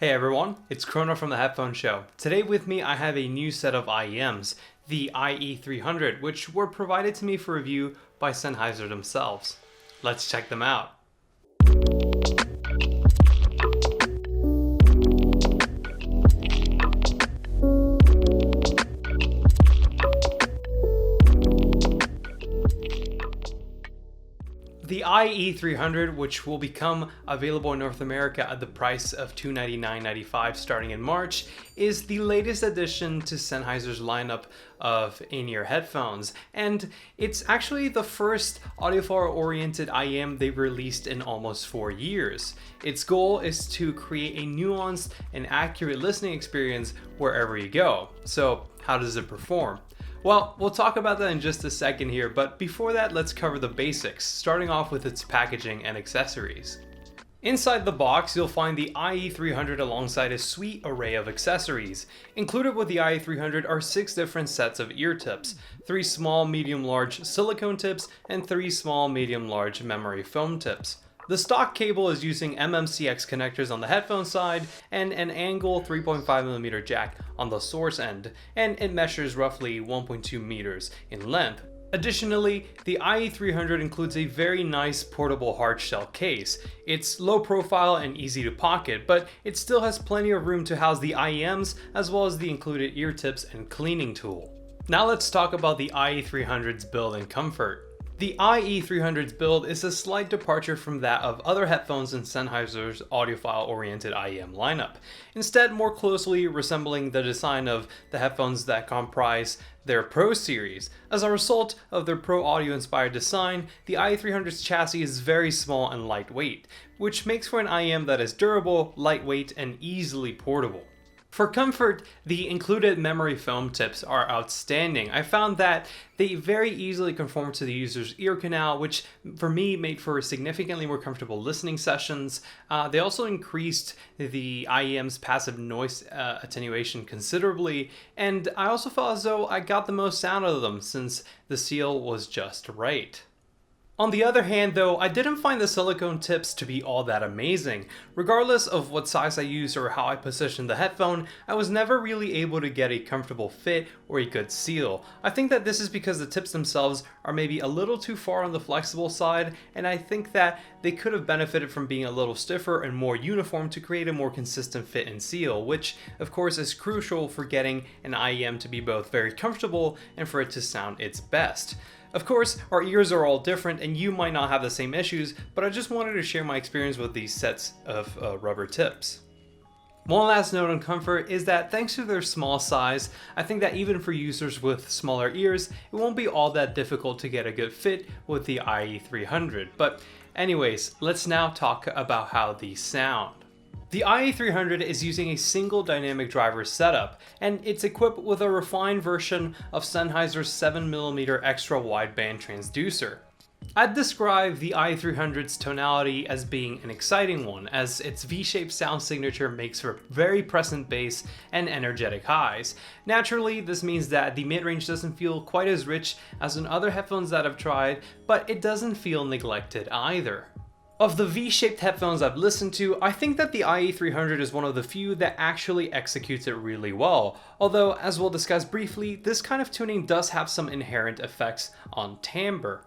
Hey everyone, it's Chrono from the Headphone Show. Today with me I have a new set of IEMs, the IE300, which were provided to me for review by Sennheiser themselves. Let's check them out. The IE300, which will become available in North America at the price of $299.95 starting in March, is the latest addition to Sennheiser's lineup of in-ear headphones, and it's actually the first audiophile-oriented IEM they've released in almost 4 years. Its goal is to create a nuanced and accurate listening experience wherever you go. So how does it perform? Well, we'll talk about that in just a second here, but before that, let's cover the basics, starting off with its packaging and accessories. Inside the box, you'll find the IE300 alongside a sweet array of accessories. Included with the IE300 are 6 different sets of ear tips, 3 small, medium, large silicone tips, and 3 small, medium, large memory foam tips. The stock cable is using MMCX connectors on the headphone side and an angle 3.5mm jack on the source end, and it measures roughly 1.2 meters in length. Additionally, the IE300 includes a very nice portable hard shell case. It's low profile and easy to pocket, but it still has plenty of room to house the IEMs as well as the included ear tips and cleaning tool. Now let's talk about the IE300's build and comfort. The IE300's build is a slight departure from that of other headphones in Sennheiser's audiophile-oriented IEM lineup, instead more closely resembling the design of the headphones that comprise their Pro series. As a result of their Pro audio-inspired design, the IE300's chassis is very small and lightweight, which makes for an IEM that is durable, lightweight, and easily portable. For comfort, the included memory foam tips are outstanding. I found that they very easily conform to the user's ear canal, which for me made for significantly more comfortable listening sessions. They also increased the IEM's passive noise attenuation considerably, and I also felt as though I got the most sound out of them since the seal was just right. On the other hand though, I didn't find the silicone tips to be all that amazing. Regardless of what size I used or how I positioned the headphone, I was never really able to get a comfortable fit or a good seal. I think that this is because the tips themselves are maybe a little too far on the flexible side, and I think that they could have benefited from being a little stiffer and more uniform to create a more consistent fit and seal, which of course is crucial for getting an IEM to be both very comfortable and for it to sound its best. Of course, our ears are all different and you might not have the same issues, but I just wanted to share my experience with these sets of rubber tips. One last note on comfort is that thanks to their small size, I think that even for users with smaller ears, it won't be all that difficult to get a good fit with the IE300. But anyways, let's now talk about how these sound. The IE300 is using a single dynamic driver setup, and it's equipped with a refined version of Sennheiser's 7mm extra wideband transducer. I'd describe the IE300's tonality as being an exciting one, as its V-shaped sound signature makes for very present bass and energetic highs. Naturally, this means that the mid-range doesn't feel quite as rich as in other headphones that I've tried, but it doesn't feel neglected either. Of the V-shaped headphones I've listened to, I think that the IE300 is one of the few that actually executes it really well, although as we'll discuss briefly, this kind of tuning does have some inherent effects on timbre.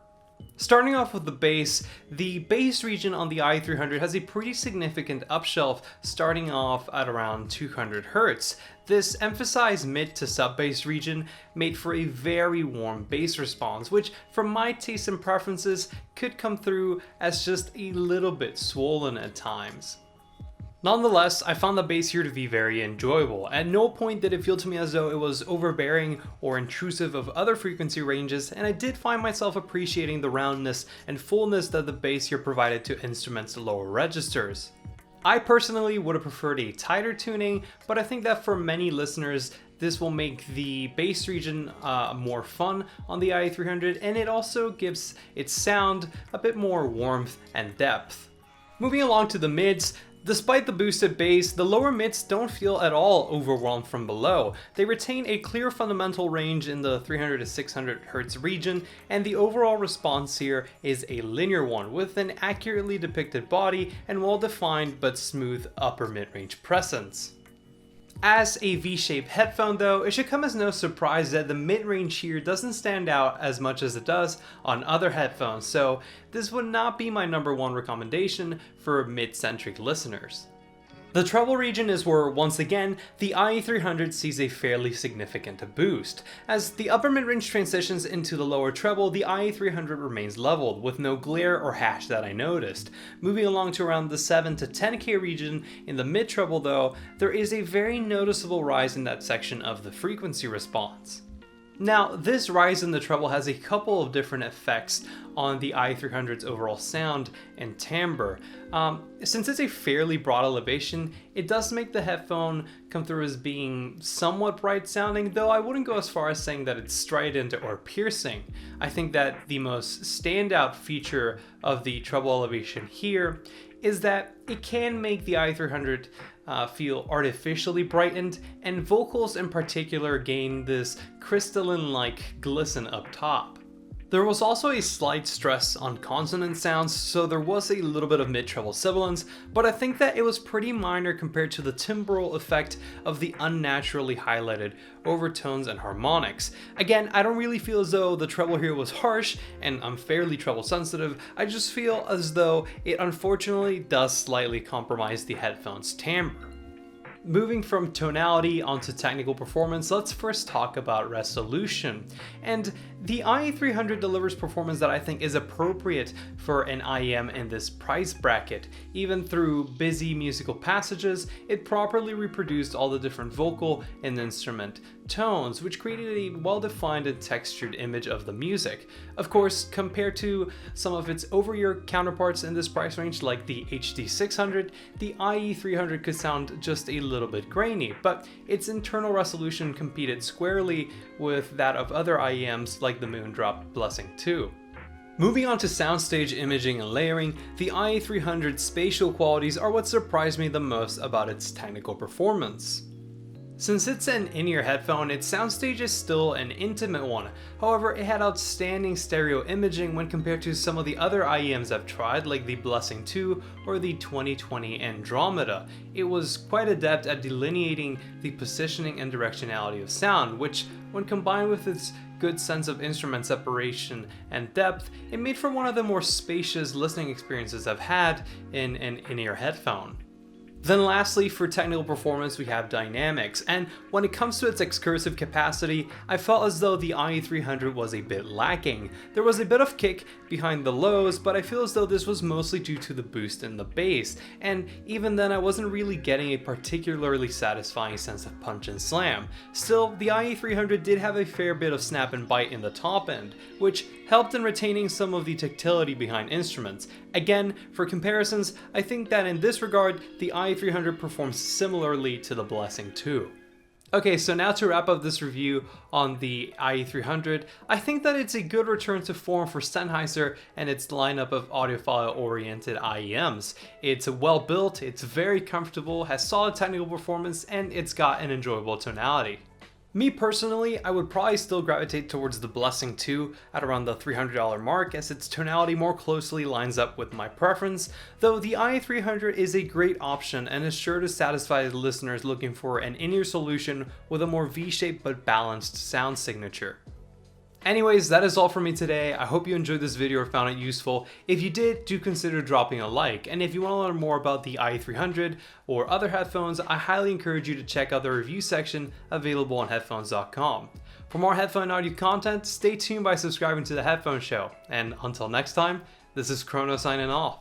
Starting off with the bass region on the IE300 has a pretty significant upshelf starting off at around 200 Hz. This emphasized mid to sub bass region made for a very warm bass response, which from my taste and preferences could come through as just a little bit swollen at times. Nonetheless, I found the bass here to be very enjoyable. At no point did it feel to me as though it was overbearing or intrusive of other frequency ranges, and I did find myself appreciating the roundness and fullness that the bass here provided to instruments' lower registers. I personally would have preferred a tighter tuning, but I think that for many listeners, this will make the bass region more fun on the IE300, and it also gives its sound a bit more warmth and depth. Moving along to the mids, Despite the boosted bass, the lower mids don't feel at all overwhelmed from below. They retain a clear fundamental range in the 300 to 600 Hz region, and the overall response here is a linear one with an accurately depicted body and well-defined but smooth upper mid-range presence. As a V-shaped headphone though, it should come as no surprise that the mid-range here doesn't stand out as much as it does on other headphones, so this would not be my #1 recommendation for mid-centric listeners. The treble region is where, once again, the IE300 sees a fairly significant boost. As the upper mid-range transitions into the lower treble, the IE300 remains leveled, with no glare or hash that I noticed. Moving along to around the 7 to 10K region in the mid-treble though, there is a very noticeable rise in that section of the frequency response. Now, this rise in the treble has a couple of different effects on the IE300's overall sound and timbre. Since it's a fairly broad elevation, it does make the headphone come through as being somewhat bright sounding, though I wouldn't go as far as saying that it's strident or piercing. I think that the most standout feature of the treble elevation here is that it can make the IE300 feel artificially brightened, and vocals in particular gain this crystalline-like glisten up top. There was also a slight stress on consonant sounds, so there was a little bit of mid-treble sibilance, but I think that it was pretty minor compared to the timbral effect of the unnaturally highlighted overtones and harmonics. Again, I don't really feel as though the treble here was harsh, and I'm fairly treble sensitive. I just feel as though it unfortunately does slightly compromise the headphone's timbre. Moving from tonality onto technical performance, let's first talk about resolution. And the IE300 delivers performance that I think is appropriate for an IEM in this price bracket. Even through busy musical passages, it properly reproduced all the different vocal and instrument tones, which created a well-defined and textured image of the music. Of course, compared to some of its over-ear counterparts in this price range like the HD600, the IE300 could sound just a little bit grainy, but its internal resolution competed squarely with that of other IEMs like the Moondrop Blessing 2. Moving on to soundstage imaging and layering, the IE300's spatial qualities are what surprised me the most about its technical performance. Since it's an in-ear headphone, its soundstage is still an intimate one. However, it had outstanding stereo imaging when compared to some of the other IEMs I've tried, like the Blessing 2 or the 2020 Andromeda. It was quite adept at delineating the positioning and directionality of sound, which, when combined with its good sense of instrument separation and depth, it made for one of the more spacious listening experiences I've had in an in-ear headphone. Then lastly, for technical performance, we have dynamics, and when it comes to its excursive capacity, I felt as though the IE300 was a bit lacking. There was a bit of kick behind the lows, but I feel as though this was mostly due to the boost in the bass, and even then I wasn't really getting a particularly satisfying sense of punch and slam. Still, the IE300 did have a fair bit of snap and bite in the top end, which helped in retaining some of the tactility behind instruments. Again, for comparisons, I think that in this regard, the IE300 performs similarly to the Blessing 2. Okay, so now to wrap up this review on the IE300, I think that it's a good return to form for Sennheiser and its lineup of audiophile-oriented IEMs. It's well built, it's very comfortable, has solid technical performance, and it's got an enjoyable tonality. Me personally, I would probably still gravitate towards the Blessing 2 at around the $300 mark, as its tonality more closely lines up with my preference, though the IE300 is a great option and is sure to satisfy the listeners looking for an in-ear solution with a more V-shaped but balanced sound signature. Anyways, that is all for me today. I hope you enjoyed this video or found it useful. If you did, do consider dropping a like. And if you want to learn more about the IE300 or other headphones, I highly encourage you to check out the review section available on headphones.com. For more headphone audio content, stay tuned by subscribing to The Headphone Show. And until next time, this is Chrono signing off.